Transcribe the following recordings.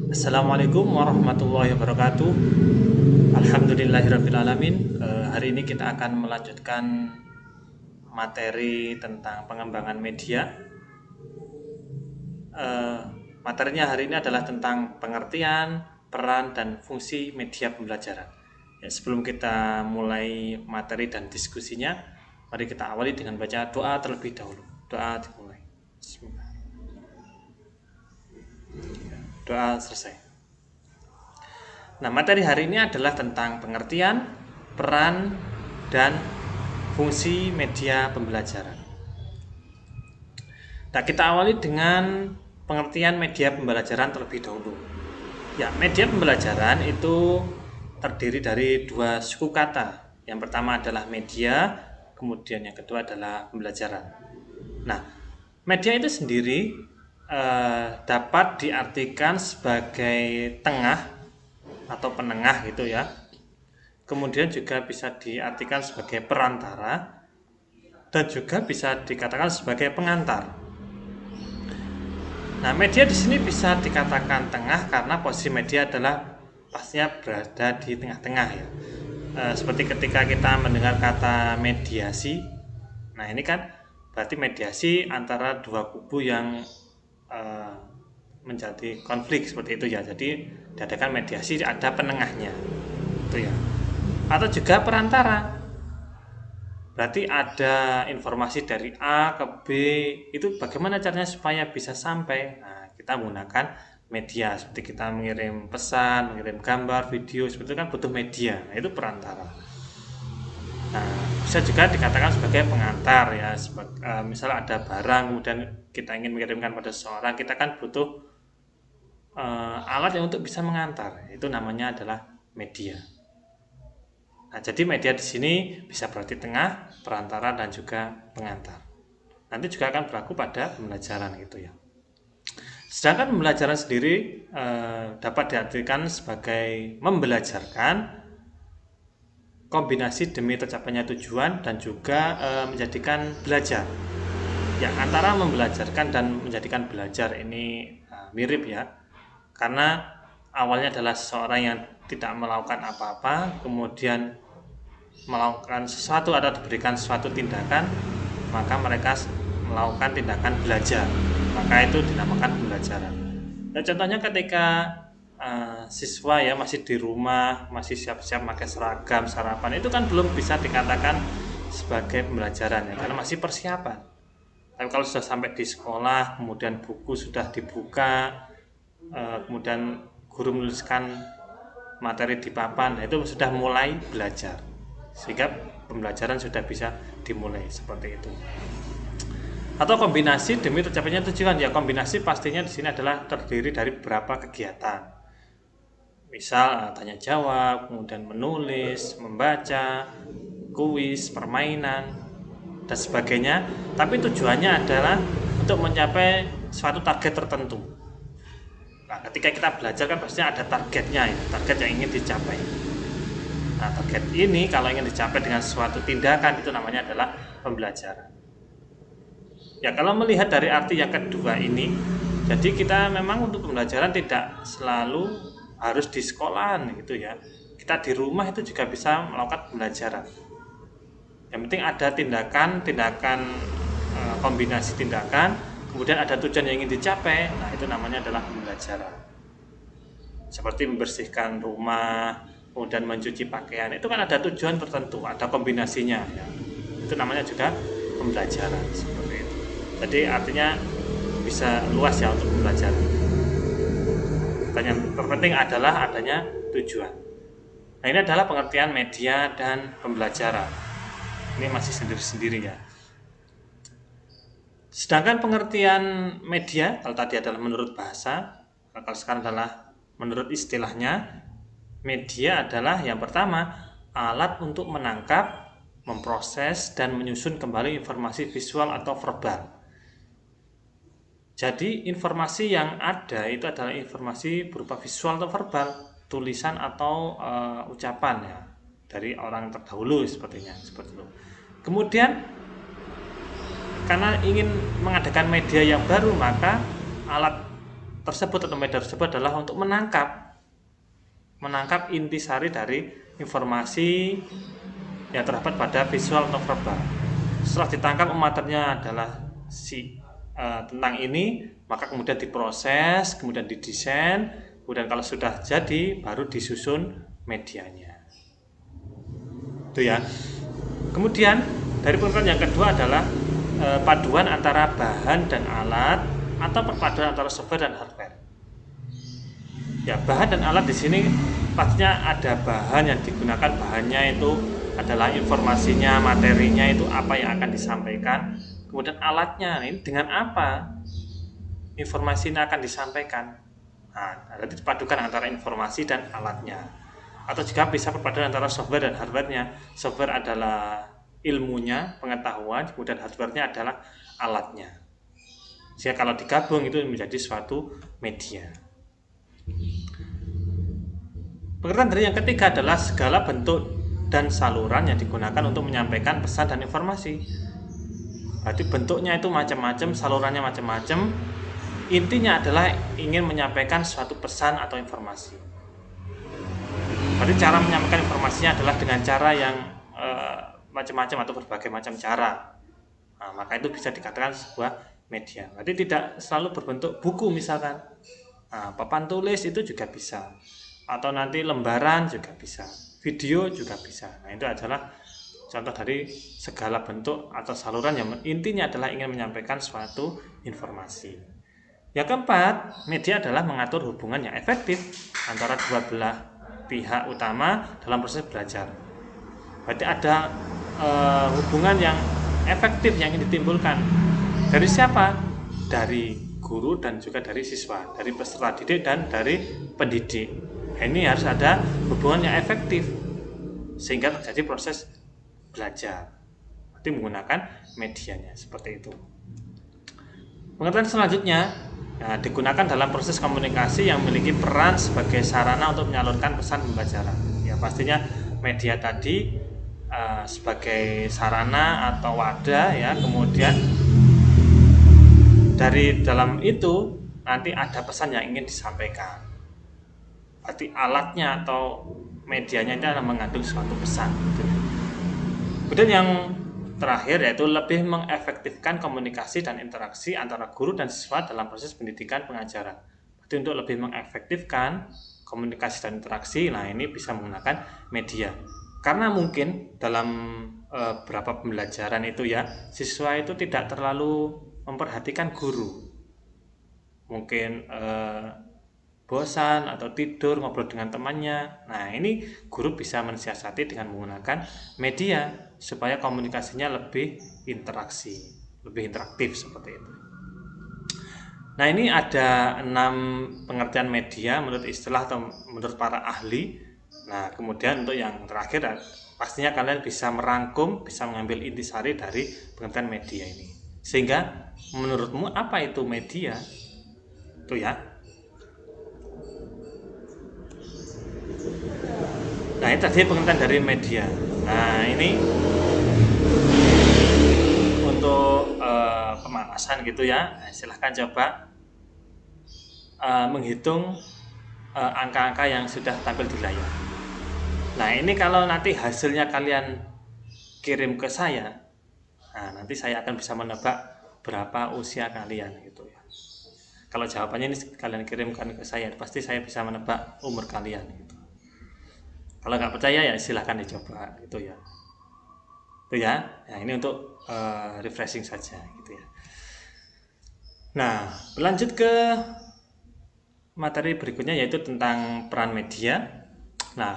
Assalamualaikum warahmatullahi wabarakatuh. Alhamdulillahirrabbilalamin. Hari ini kita akan melanjutkan materi tentang pengembangan media. Materinya hari ini adalah tentang pengertian, peran, dan fungsi media pembelajaran. Ya, sebelum kita mulai materi dan diskusinya, mari kita awali dengan baca doa terlebih dahulu. Doa dimulai. Bismillah. Doa selesai. Nah, materi hari ini adalah tentang pengertian, peran, dan fungsi media pembelajaran. Nah, kita awali dengan pengertian media pembelajaran terlebih dahulu. Ya, media pembelajaran itu terdiri dari dua suku kata. Yang pertama adalah media, kemudian yang kedua adalah pembelajaran. Nah, media itu sendiri dapat diartikan sebagai tengah atau penengah gitu ya. Kemudian juga bisa diartikan sebagai perantara dan juga bisa dikatakan sebagai pengantar. Nah, media di sini bisa dikatakan tengah karena posisi media adalah pastinya berada di tengah-tengah ya. Seperti ketika kita mendengar kata mediasi. Nah, ini kan berarti mediasi antara dua kubu yang menjadi konflik seperti itu ya. Jadi diadakan mediasi, ada penengahnya itu ya. Atau juga perantara, berarti ada informasi dari A ke B, itu bagaimana caranya supaya bisa sampai. Nah, kita menggunakan media, seperti kita mengirim pesan, mengirim gambar, video, seperti itu kan butuh media. Nah, itu perantara. Nah, bisa juga dikatakan sebagai pengantar ya. Misal ada barang kemudian kita ingin mengirimkan pada seseorang, kita kan butuh alat yang untuk bisa mengantar. Itu namanya adalah media. Nah, jadi media di sini bisa berarti tengah, perantara, dan juga pengantar. Nanti juga akan berlaku pada pembelajaran gitu ya. Sedangkan pembelajaran sendiri dapat diartikan sebagai membelajarkan, kombinasi demi tercapainya tujuan, dan juga menjadikan belajar. Ya, antara membelajarkan dan menjadikan belajar ini mirip ya. Karena awalnya adalah seseorang yang tidak melakukan apa-apa, kemudian melakukan sesuatu atau diberikan suatu tindakan, maka mereka melakukan tindakan belajar, maka itu dinamakan pembelajaran. Nah, contohnya ketika siswa ya masih di rumah, masih siap-siap pakai seragam, sarapan, itu kan belum bisa dikatakan sebagai pembelajaran ya, karena masih persiapan. Tapi kalau sudah sampai di sekolah, kemudian buku sudah dibuka, kemudian guru menuliskan materi di papan, itu sudah mulai belajar, sehingga pembelajaran sudah bisa dimulai seperti itu. Atau kombinasi demi tercapainya tujuan. Ya, kombinasi pastinya di sini adalah terdiri dari beberapa kegiatan. Misal tanya jawab, kemudian menulis, membaca, kuis, permainan, dan sebagainya. Tapi tujuannya adalah untuk mencapai suatu target tertentu. Nah, ketika kita belajar kan pastinya ada targetnya ya, target yang ingin dicapai. Nah, target ini kalau ingin dicapai dengan suatu tindakan, itu namanya adalah pembelajaran. Ya, kalau melihat dari arti yang kedua ini, jadi kita memang untuk pembelajaran tidak selalu harus di sekolahan gitu ya. Kita di rumah itu juga bisa melakukan pembelajaran. Yang penting ada tindakan kombinasi tindakan, kemudian ada tujuan yang ingin dicapai. Nah, itu namanya adalah pembelajaran. Seperti membersihkan rumah, kemudian mencuci pakaian, itu kan ada tujuan tertentu, ada kombinasinya ya. Itu namanya juga pembelajaran seperti itu. Jadi artinya bisa luas ya untuk pembelajaran. Dan yang terpenting adalah adanya tujuan. Nah, ini adalah pengertian media dan pembelajaran. Ini masih sendiri-sendiri ya. Sedangkan pengertian media, kalau tadi adalah menurut bahasa, kalau sekarang adalah menurut istilahnya, media adalah yang pertama, alat untuk menangkap, memproses, dan menyusun kembali informasi visual atau verbal. Jadi informasi yang ada itu adalah informasi berupa visual atau verbal, tulisan atau ucapan ya, dari orang terdahulu sepertinya, seperti itu. Kemudian karena ingin mengadakan media yang baru, maka alat tersebut atau media tersebut adalah untuk menangkap intisari dari informasi yang terdapat pada visual atau verbal. Setelah ditangkap materinya adalah tentang ini, maka kemudian diproses, kemudian didesain, kemudian kalau sudah jadi baru disusun medianya. Itu ya. Kemudian dari pengertian yang kedua adalah paduan antara bahan dan alat atau perpaduan antara software dan hardware. Ya, bahan dan alat di sini pastinya ada bahan yang digunakan, bahannya itu adalah informasinya, materinya itu apa yang akan disampaikan. Kemudian alatnya, ini dengan apa informasinya akan disampaikan. Nah, nanti dipadukan antara informasi dan alatnya. Atau juga bisa perpaduan antara software dan hardware-nya. Software adalah ilmunya, pengetahuan, kemudian hardware-nya adalah alatnya. Sehingga kalau digabung itu menjadi suatu media. Pengertian dari yang ketiga adalah segala bentuk dan saluran yang digunakan untuk menyampaikan pesan dan informasi. Berarti bentuknya itu macam-macam, salurannya macam-macam. Intinya adalah ingin menyampaikan suatu pesan atau informasi. Berarti cara menyampaikan informasinya adalah dengan cara yang macam-macam atau berbagai macam cara. Nah, maka itu bisa dikatakan sebuah media. Berarti tidak selalu berbentuk buku misalkan. Nah, papan tulis itu juga bisa. Atau nanti lembaran juga bisa. Video juga bisa. Nah, itu adalah contoh dari segala bentuk atau saluran yang intinya adalah ingin menyampaikan suatu informasi. Yang keempat, media adalah mengatur hubungan yang efektif antara dua belah pihak utama dalam proses belajar. Berarti ada hubungan yang efektif yang ingin ditimbulkan. Dari siapa? Dari guru dan juga dari siswa, dari peserta didik dan dari pendidik. Ini harus ada hubungan yang efektif sehingga terjadi proses belajar. Berarti menggunakan medianya seperti itu. Pengertian selanjutnya digunakan dalam proses komunikasi yang memiliki peran sebagai sarana untuk menyalurkan pesan pembelajaran. Ya, pastinya media tadi sebagai sarana atau wadah ya, kemudian dari dalam itu nanti ada pesan yang ingin disampaikan. Berarti alatnya atau medianya itu adalah mengandung suatu pesan. Kemudian yang terakhir yaitu lebih mengefektifkan komunikasi dan interaksi antara guru dan siswa dalam proses pendidikan pengajaran. Berarti untuk lebih mengefektifkan komunikasi dan interaksi, nah ini bisa menggunakan media. Karena mungkin dalam beberapa pembelajaran itu ya, siswa itu tidak terlalu memperhatikan guru. Mungkin bosan atau tidur ngobrol dengan temannya. Nah, ini guru bisa mensiasati dengan menggunakan media supaya komunikasinya lebih interaksi, lebih interaktif seperti itu. Nah, ini ada 6 pengertian media menurut istilah atau menurut para ahli. Nah, kemudian untuk yang terakhir pastinya kalian bisa merangkum, bisa mengambil intisari dari pengertian media ini. Sehingga menurutmu apa itu media? Itu ya. Nah, ini tadi pengertian dari media. Nah, ini untuk pemanasan gitu ya. Nah, silahkan coba menghitung angka-angka yang sudah tampil di layar. Nah, ini kalau nanti hasilnya kalian kirim ke saya, nah nanti saya akan bisa menebak berapa usia kalian gitu ya. Kalau jawabannya ini kalian kirimkan ke saya, pasti saya bisa menebak umur kalian gitu. Kalau nggak percaya ya silahkan dicoba gitu ya. Itu ya. Nah, ini untuk refreshing saja gitu ya. Nah, berlanjut ke materi berikutnya yaitu tentang peran media. Nah,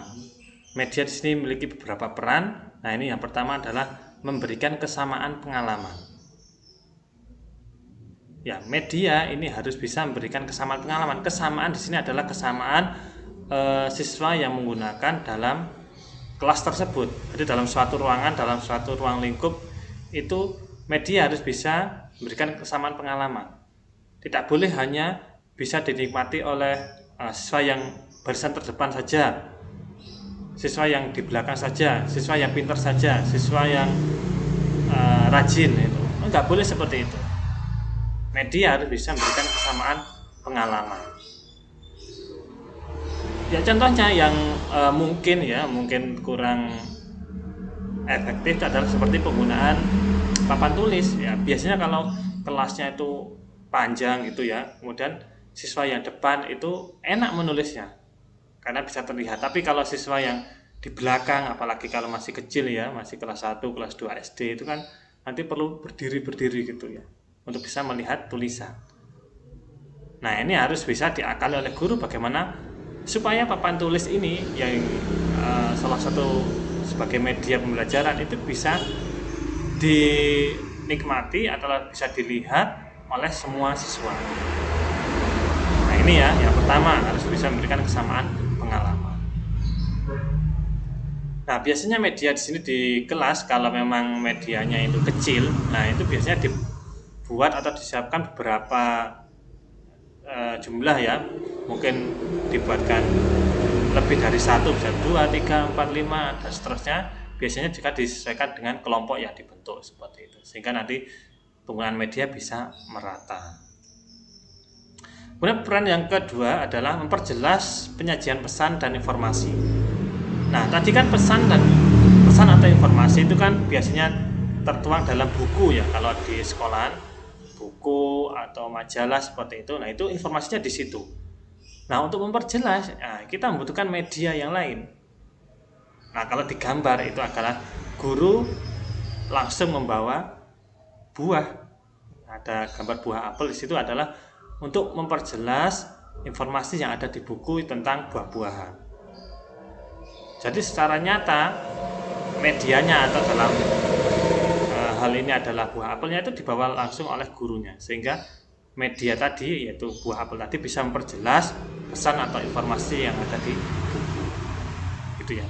media di sini memiliki beberapa peran. Nah, ini yang pertama adalah memberikan kesamaan pengalaman. Ya, media ini harus bisa memberikan kesamaan pengalaman. Kesamaan di sini adalah kesamaan siswa yang menggunakan dalam kelas tersebut. Jadi dalam suatu ruangan, dalam suatu ruang lingkup itu media harus bisa memberikan kesamaan pengalaman. Tidak boleh hanya bisa dinikmati oleh siswa yang barisan terdepan saja, siswa yang di belakang saja, siswa yang pintar saja, siswa yang rajin itu. Enggak boleh seperti itu. Media harus bisa memberikan kesamaan pengalaman. Ya contohnya yang mungkin kurang efektif adalah seperti penggunaan papan tulis ya. Biasanya kalau kelasnya itu panjang gitu ya, kemudian siswa yang depan itu enak menulisnya karena bisa terlihat. Tapi kalau siswa yang di belakang, apalagi kalau masih kecil ya, masih kelas 1, kelas 2 SD, itu kan nanti perlu berdiri-berdiri gitu ya untuk bisa melihat tulisan. Nah, ini harus bisa diakali oleh guru bagaimana supaya papan tulis ini yang salah satu sebagai media pembelajaran itu bisa dinikmati atau bisa dilihat oleh semua siswa. Nah, ini ya, yang pertama harus bisa memberikan kesamaan pengalaman. Nah, biasanya media di sini di kelas kalau memang medianya itu kecil, nah itu biasanya dibuat atau disiapkan beberapa jumlah ya, mungkin dibuatkan lebih dari satu, bisa 2, 3, 4, 5 dan seterusnya. Biasanya jika disesuaikan dengan kelompok yang dibentuk seperti itu, sehingga nanti penggunaan media bisa merata. Kemudian peran yang kedua adalah memperjelas penyajian pesan dan informasi. Nah, tadi kan pesan atau informasi itu kan biasanya tertuang dalam buku ya, kalau di sekolahan buku atau majalah seperti itu. Nah, itu informasinya di situ. Nah, untuk memperjelas, kita membutuhkan media yang lain. Nah, kalau di gambar itu adalah guru langsung membawa buah. Ada gambar buah apel di situ adalah untuk memperjelas informasi yang ada di buku tentang buah-buahan. Jadi secara nyata medianya atau dalam hal ini adalah buah apelnya itu dibawa langsung oleh gurunya, sehingga media tadi yaitu buah apel tadi bisa memperjelas pesan atau informasi yang ada di buku, gitu ya.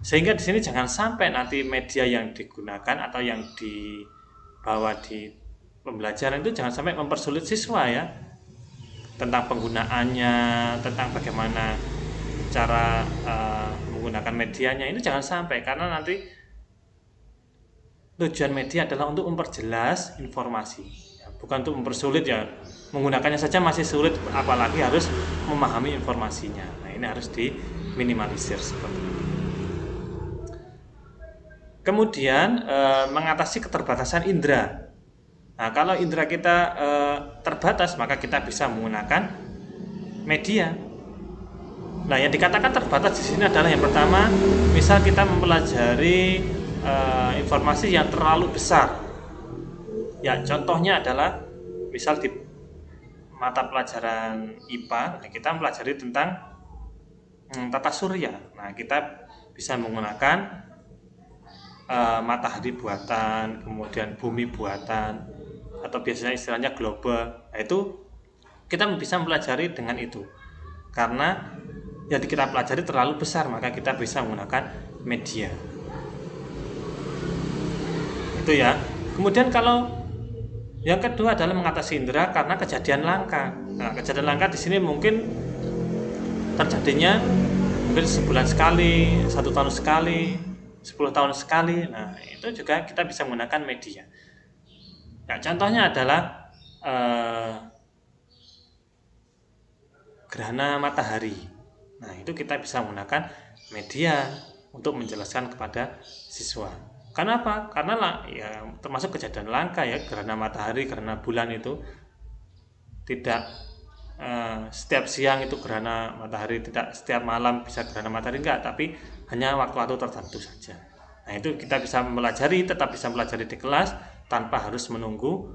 Sehingga di sini jangan sampai nanti media yang digunakan atau yang dibawa di pembelajaran itu jangan sampai mempersulit siswa ya, tentang penggunaannya, tentang bagaimana cara menggunakan medianya, ini jangan sampai, karena nanti tujuan media adalah untuk memperjelas informasi, bukan untuk mempersulit ya. Menggunakannya saja masih sulit, apalagi harus memahami informasinya. Nah, ini harus diminimalisir seperti itu. Kemudian mengatasi keterbatasan indera. Nah, kalau indera kita terbatas, maka kita bisa menggunakan media. Nah, yang dikatakan terbatas di sini adalah yang pertama, misal kita mempelajari informasi yang terlalu besar. Ya, contohnya adalah misal di mata pelajaran IPA, kita mempelajari tentang tata surya. Nah, kita bisa menggunakan matahari buatan, kemudian bumi buatan, atau biasanya istilahnya global. Nah, itu kita bisa mempelajari dengan itu. Karena yang kita pelajari terlalu besar, maka kita bisa menggunakan media. Itu ya. Kemudian kalau yang kedua adalah mengatasi indera karena kejadian langka. Nah, kejadian langka di sini mungkin terjadinya mungkin sebulan sekali, 1 tahun sekali, 10 tahun sekali. Nah, itu juga kita bisa menggunakan media. Nah, contohnya adalah gerhana matahari. Nah, itu kita bisa menggunakan media untuk menjelaskan kepada siswa. Kenapa? Karena ya termasuk kejadian langka ya, gerhana matahari, gerhana bulan itu tidak setiap siang itu gerhana matahari, tidak setiap malam bisa gerhana matahari, enggak, tapi hanya waktu-waktu tertentu saja. Nah, itu kita bisa mempelajari, tetap bisa mempelajari di kelas tanpa harus menunggu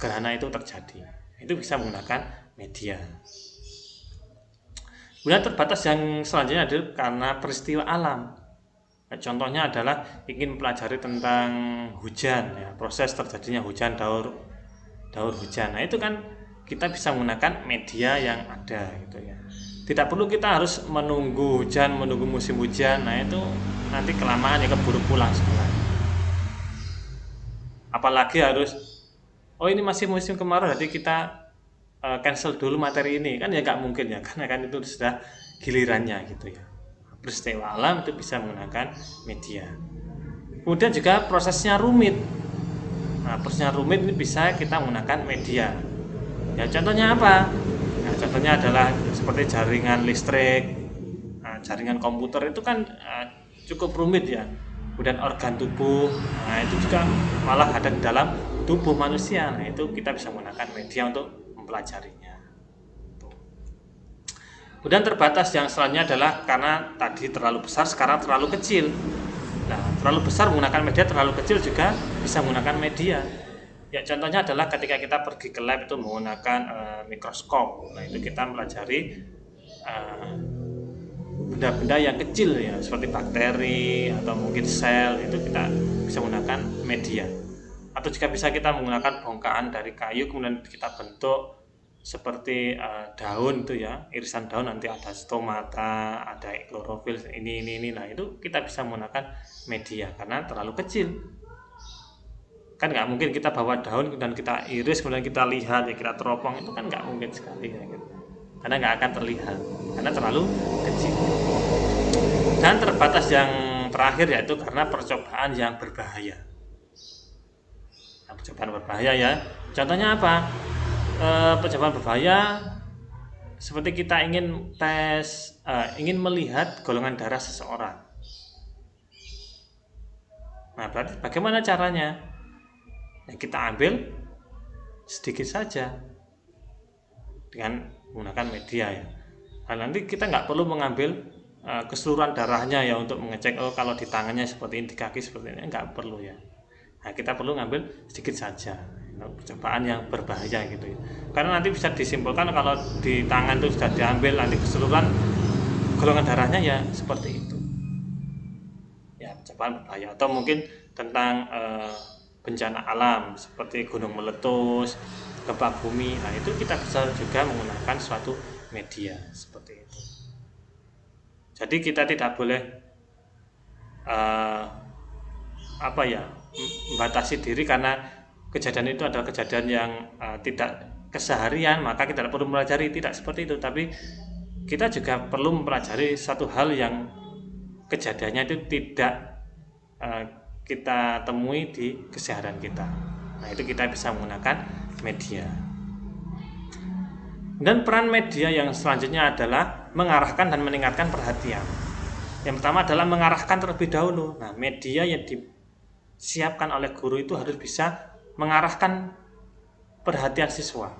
gerhana itu terjadi. Itu bisa menggunakan media. Kemudian terbatas yang selanjutnya adalah karena peristiwa alam. Nah, contohnya adalah ingin mempelajari tentang hujan ya, proses terjadinya hujan, daur hujan. Nah, itu kan kita bisa menggunakan media yang ada gitu ya. Tidak perlu kita harus menunggu hujan, menunggu musim hujan. Nah, itu nanti kelamaan ya keburu pulang sekolah. Apalagi harus ini masih musim kemarau, jadi kita cancel dulu materi ini, kan ya nggak mungkin ya, karena kan itu sudah gilirannya gitu ya. Peristiwa alam itu bisa menggunakan media. Kemudian juga prosesnya rumit. Nah, prosesnya rumit ini bisa kita menggunakan media. Ya, contohnya apa? contohnya adalah seperti jaringan listrik, jaringan komputer itu kan cukup rumit ya. Kemudian organ tubuh, itu juga malah ada di dalam tubuh manusia. Nah, itu kita bisa menggunakan media untuk mempelajarinya. Kemudian terbatas yang selanjutnya adalah karena tadi terlalu besar, sekarang terlalu kecil. Nah, terlalu besar menggunakan media, terlalu kecil juga bisa menggunakan media. Ya, contohnya adalah ketika kita pergi ke lab itu menggunakan mikroskop. Nah, itu kita mempelajari benda-benda yang kecil ya, seperti bakteri atau mungkin sel, itu kita bisa menggunakan media. Atau jika bisa kita menggunakan bongkahan dari kayu kemudian kita bentuk seperti daun itu ya, irisan daun, nanti ada stomata, ada klorofil, ini. Nah, itu kita bisa menggunakan media karena terlalu kecil. Kan nggak mungkin kita bawa daun dan kita iris kemudian kita lihat ya, kita teropong, itu kan nggak mungkin sekali ya, gitu. Karena nggak akan terlihat karena terlalu kecil. Dan terbatas yang terakhir yaitu karena percobaan yang berbahaya. Nah, percobaan berbahaya ya, contohnya apa? Percobaan berbahaya seperti kita ingin tes, ingin melihat golongan darah seseorang. Nah, berarti bagaimana caranya? Yang kita ambil sedikit saja dengan menggunakan media ya. Nah, nanti kita nggak perlu mengambil keseluruhan darahnya ya untuk mengecek kalau di tangannya seperti ini, di kaki seperti ini, nggak perlu ya. Nah, kita perlu ngambil sedikit saja. Percobaan yang berbahaya gitu ya. Karena nanti bisa disimpulkan kalau di tangan itu sudah diambil nanti keseluruhan golongan darahnya ya seperti itu. Ya, percobaan berbahaya. Atau mungkin tentang bencana alam seperti gunung meletus, gempa bumi. Nah, itu kita bisa juga menggunakan suatu media seperti itu. Jadi kita tidak boleh membatasi diri karena kejadian itu adalah kejadian yang tidak keseharian, maka kita tidak perlu mempelajari, tidak seperti itu. Tapi kita juga perlu mempelajari satu hal yang kejadiannya itu tidak kita temui di keseharian kita. Nah, itu kita bisa menggunakan media. Dan peran media yang selanjutnya adalah mengarahkan dan meningkatkan perhatian. Yang pertama adalah mengarahkan terlebih dahulu. Nah, media yang disiapkan oleh guru itu harus bisa mengarahkan perhatian siswa.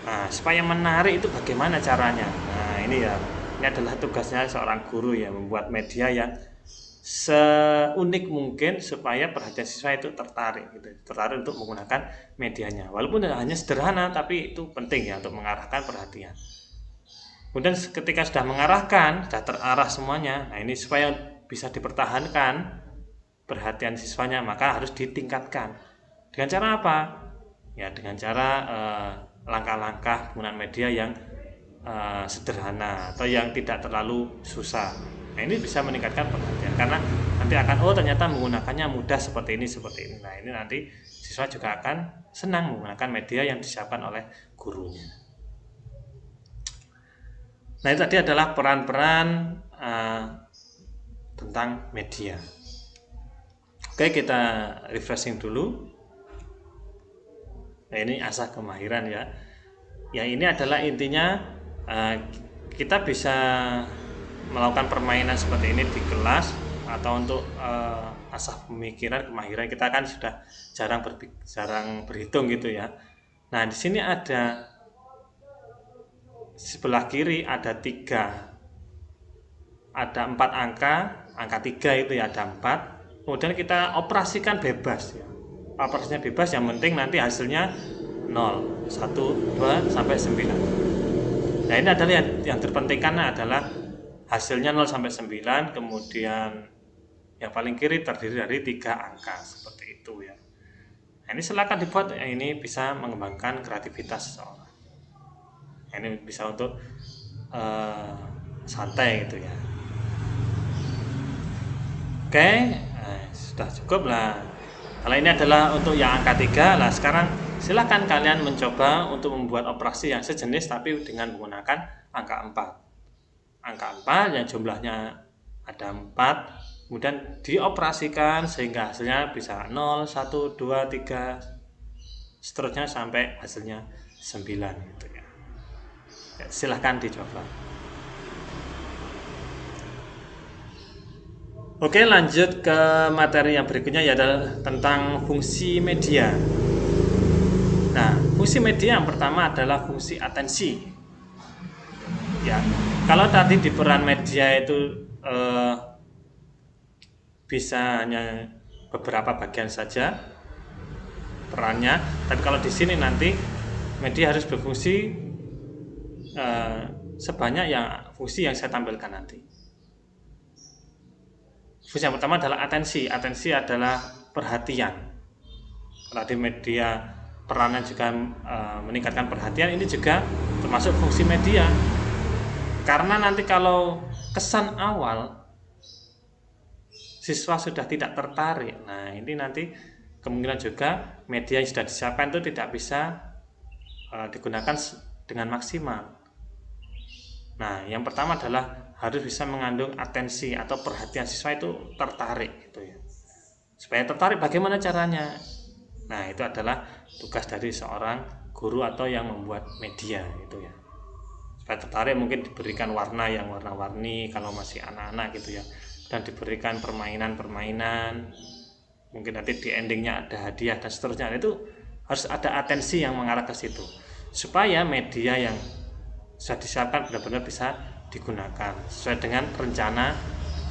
Nah, supaya menarik itu bagaimana caranya? Nah, ini adalah tugasnya seorang guru ya, membuat media yang seunik mungkin supaya perhatian siswa itu tertarik untuk menggunakan medianya. Walaupun hanya sederhana, tapi itu penting ya untuk mengarahkan perhatian. Kemudian ketika sudah mengarahkan, sudah terarah semuanya, nah ini supaya bisa dipertahankan perhatian siswanya, maka harus ditingkatkan. Dengan cara apa? Ya, dengan cara langkah-langkah penggunaan media yang sederhana atau yang tidak terlalu susah. Nah, ini bisa meningkatkan perhatian karena nanti akan ternyata menggunakannya mudah seperti ini. Nah, ini nanti siswa juga akan senang menggunakan media yang disiapkan oleh gurunya. Nah, itu tadi adalah peran-peran tentang media. Oke, kita refreshing dulu. Nah, ini asah kemahiran ya. Ya, ini adalah intinya kita bisa melakukan permainan seperti ini di kelas atau untuk asah pemikiran, kemahiran. Kita kan sudah jarang berhitung gitu ya. Nah, di sini ada sebelah kiri ada 4 angka 3 itu ya, ada 4. Kemudian kita operasikan bebas ya. Operasinya bebas, yang penting nanti hasilnya 0, 1, 2 sampai 9. Nah, ini adalah yang terpentingkan adalah hasilnya 0 sampai 9, kemudian yang paling kiri terdiri dari 3 angka seperti itu ya. Nah, ini silakan dibuat, ini bisa mengembangkan kreativitas seseorang. Ini bisa untuk santai gitu ya. Oke, sudah cukup lah. Kalau ini adalah untuk yang angka 3, lah sekarang silakan kalian mencoba untuk membuat operasi yang sejenis tapi dengan menggunakan angka 4. Angka 4 yang jumlahnya ada 4, kemudian dioperasikan sehingga hasilnya bisa 0, 1, 2, 3, seterusnya sampai hasilnya gitu ya. Silahkan dicoba. Oke, lanjut ke materi yang berikutnya, yaitu tentang fungsi media. Nah, fungsi media yang pertama adalah fungsi atensi. Ya, kalau tadi di peran media itu bisa hanya beberapa bagian saja perannya, tapi kalau di sini nanti media harus berfungsi sebanyak yang fungsi yang saya tampilkan nanti. Fungsi yang pertama adalah atensi. Atensi adalah perhatian. Tadi media perannya juga meningkatkan perhatian, ini juga termasuk fungsi media. Karena nanti kalau kesan awal siswa sudah tidak tertarik, nah ini nanti kemungkinan juga media yang sudah disiapkan itu tidak bisa digunakan dengan maksimal. Nah, yang pertama adalah harus bisa mengandung atensi atau perhatian siswa itu tertarik gitu ya. Supaya tertarik bagaimana caranya? Nah, itu adalah tugas dari seorang guru atau yang membuat media gitu ya. Supaya tertarik mungkin diberikan warna yang warna-warni kalau masih anak-anak gitu ya. Dan diberikan permainan-permainan. Mungkin nanti di endingnya ada hadiah dan seterusnya. Itu harus ada atensi yang mengarah ke situ. Supaya media yang sudah disiapkan benar-benar bisa digunakan sesuai dengan rencana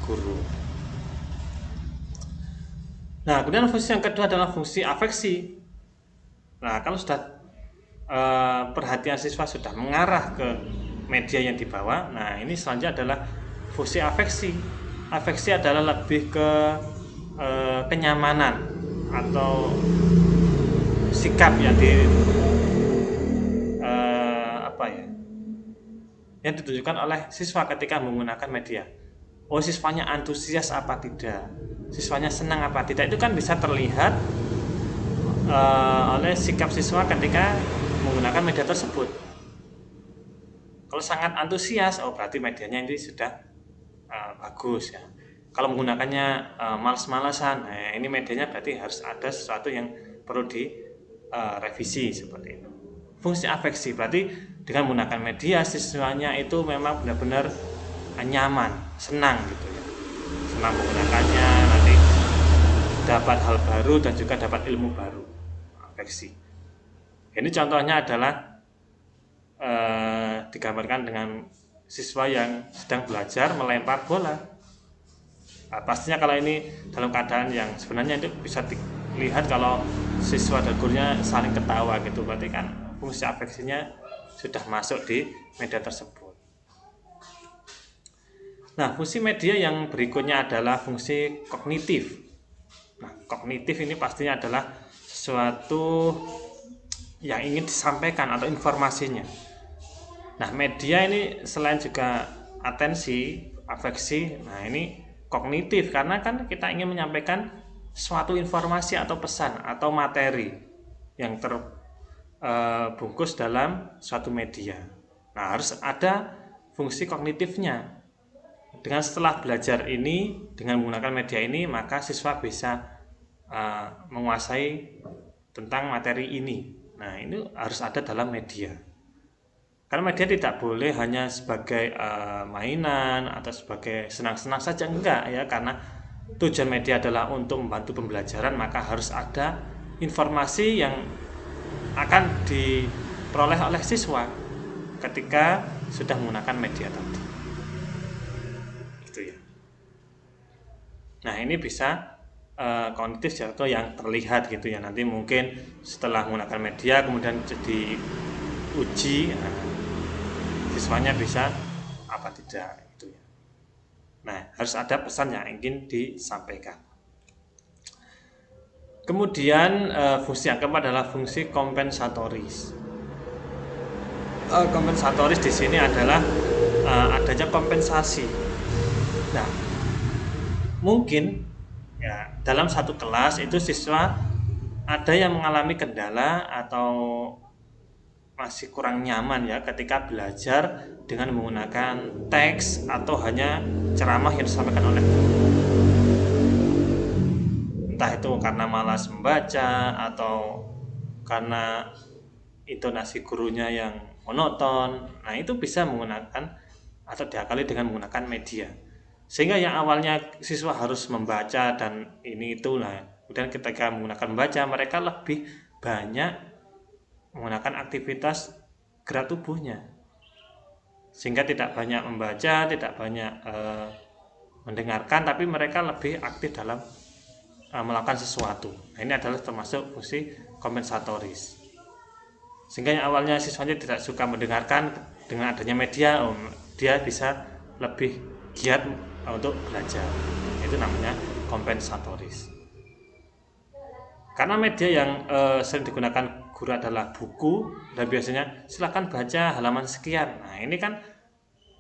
guru. Nah, kemudian fungsi yang kedua adalah fungsi afeksi. Nah, kalau sudah perhatian siswa sudah mengarah ke media yang dibawa, nah ini selanjutnya adalah fungsi afeksi. Afeksi adalah lebih ke kenyamanan atau sikap yang yang ditunjukkan oleh siswa ketika menggunakan media. Oh, siswanya antusias apa tidak, siswanya senang apa tidak, itu kan bisa terlihat oleh sikap siswa ketika menggunakan media tersebut. Kalau sangat antusias, oh berarti medianya ini sudah bagus ya. Kalau menggunakannya malas-malasan, nah ini medianya berarti harus ada sesuatu yang perlu direvisi seperti itu. Fungsi afeksi berarti dengan menggunakan media siswanya itu memang benar-benar nyaman, senang gitu ya, senang menggunakannya, nanti dapat hal baru dan juga dapat ilmu baru. Afeksi ini contohnya adalah digambarkan dengan siswa yang sedang belajar melempar bola. Nah, pastinya kalau ini dalam keadaan yang sebenarnya itu bisa dilihat kalau siswa dan gurunya saling ketawa gitu, berarti kan fungsi afeksinya sudah masuk di media tersebut. Nah, fungsi media yang berikutnya adalah fungsi kognitif. Nah, kognitif ini pastinya adalah sesuatu yang ingin disampaikan atau informasinya. Nah, media ini selain juga atensi, afeksi, nah ini kognitif karena kan kita ingin menyampaikan suatu informasi atau pesan atau materi yang terbungkus dalam suatu media. Nah, harus ada fungsi kognitifnya. Dengan setelah belajar ini, dengan menggunakan media ini, maka siswa bisa menguasai tentang materi ini. Nah, ini harus ada dalam media. Karena media tidak boleh hanya sebagai mainan atau sebagai senang-senang saja, enggak ya, karena tujuan media adalah untuk membantu pembelajaran, maka harus ada informasi yang akan diperoleh oleh siswa ketika sudah menggunakan media tadi. Gitu ya. Nah, ini bisa kognitif atau yang terlihat gitu ya. Nanti mungkin setelah menggunakan media kemudian jadi uji, siswanya bisa apa tidak gitu ya. Nah, harus ada pesan yang ingin disampaikan. Kemudian fungsi yang keempat adalah fungsi kompensatoris. Kompensatoris di sini adalah adanya kompensasi. Nah, mungkin ya dalam satu kelas itu siswa ada yang mengalami kendala atau masih kurang nyaman ya ketika belajar dengan menggunakan teks atau hanya ceramah yang disampaikan oleh guru. Entah itu karena malas membaca atau karena intonasi gurunya yang monoton. Nah, itu bisa menggunakan atau diakali dengan menggunakan media. Sehingga yang awalnya siswa harus membaca dan ini itu, nah, kemudian ketika menggunakan membaca, mereka lebih banyak menggunakan aktivitas gerak tubuhnya, sehingga tidak banyak membaca, tidak banyak mendengarkan, tapi mereka lebih aktif dalam melakukan sesuatu. Nah, ini adalah termasuk fungsi kompensatoris. Sehingga yang awalnya siswanya tidak suka mendengarkan, dengan adanya media dia bisa lebih giat untuk belajar. Itu namanya kompensatoris. Karena media yang sering digunakan guru adalah buku, dan biasanya silakan baca halaman sekian. Nah, ini kan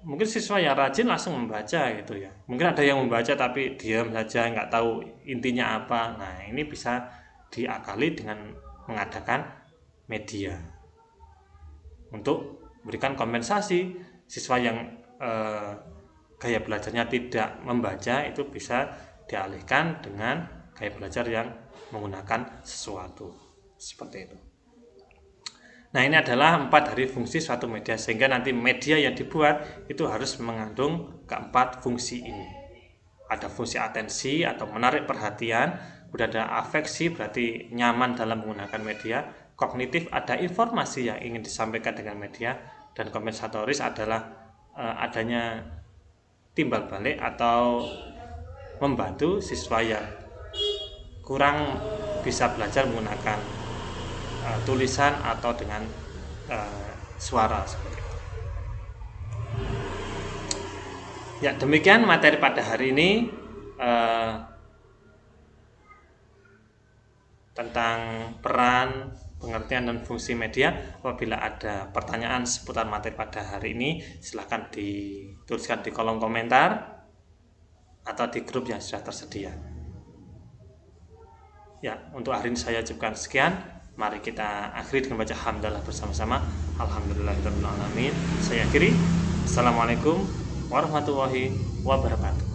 mungkin siswa yang rajin langsung membaca gitu ya. Mungkin ada yang membaca tapi diam saja, nggak tahu intinya apa. Nah, ini bisa diakali dengan mengadakan media untuk memberikan kompensasi. Siswa yang gaya belajarnya tidak membaca itu bisa dialihkan dengan gaya belajar yang menggunakan sesuatu seperti itu. Nah, ini adalah 4 dari fungsi suatu media, sehingga nanti media yang dibuat itu harus mengandung keempat fungsi ini. Ada fungsi atensi atau menarik perhatian, kemudian ada afeksi berarti nyaman dalam menggunakan media, kognitif ada informasi yang ingin disampaikan dengan media, dan kompensatoris adalah adanya timbal balik atau membantu siswa yang kurang bisa belajar menggunakan tulisan atau dengan suara seperti itu. Ya, demikian materi pada hari ini tentang peran, pengertian dan fungsi media. Apabila ada pertanyaan seputar materi pada hari ini, silahkan dituliskan di kolom komentar atau di grup yang sudah tersedia. Ya, untuk hari ini saya cukupkan sekian. Mari kita akhiri dengan baca hamdalah bersama-sama. Alhamdulillahirabbil alamin. Saya akhiri. Assalamualaikum warahmatullahi wabarakatuh.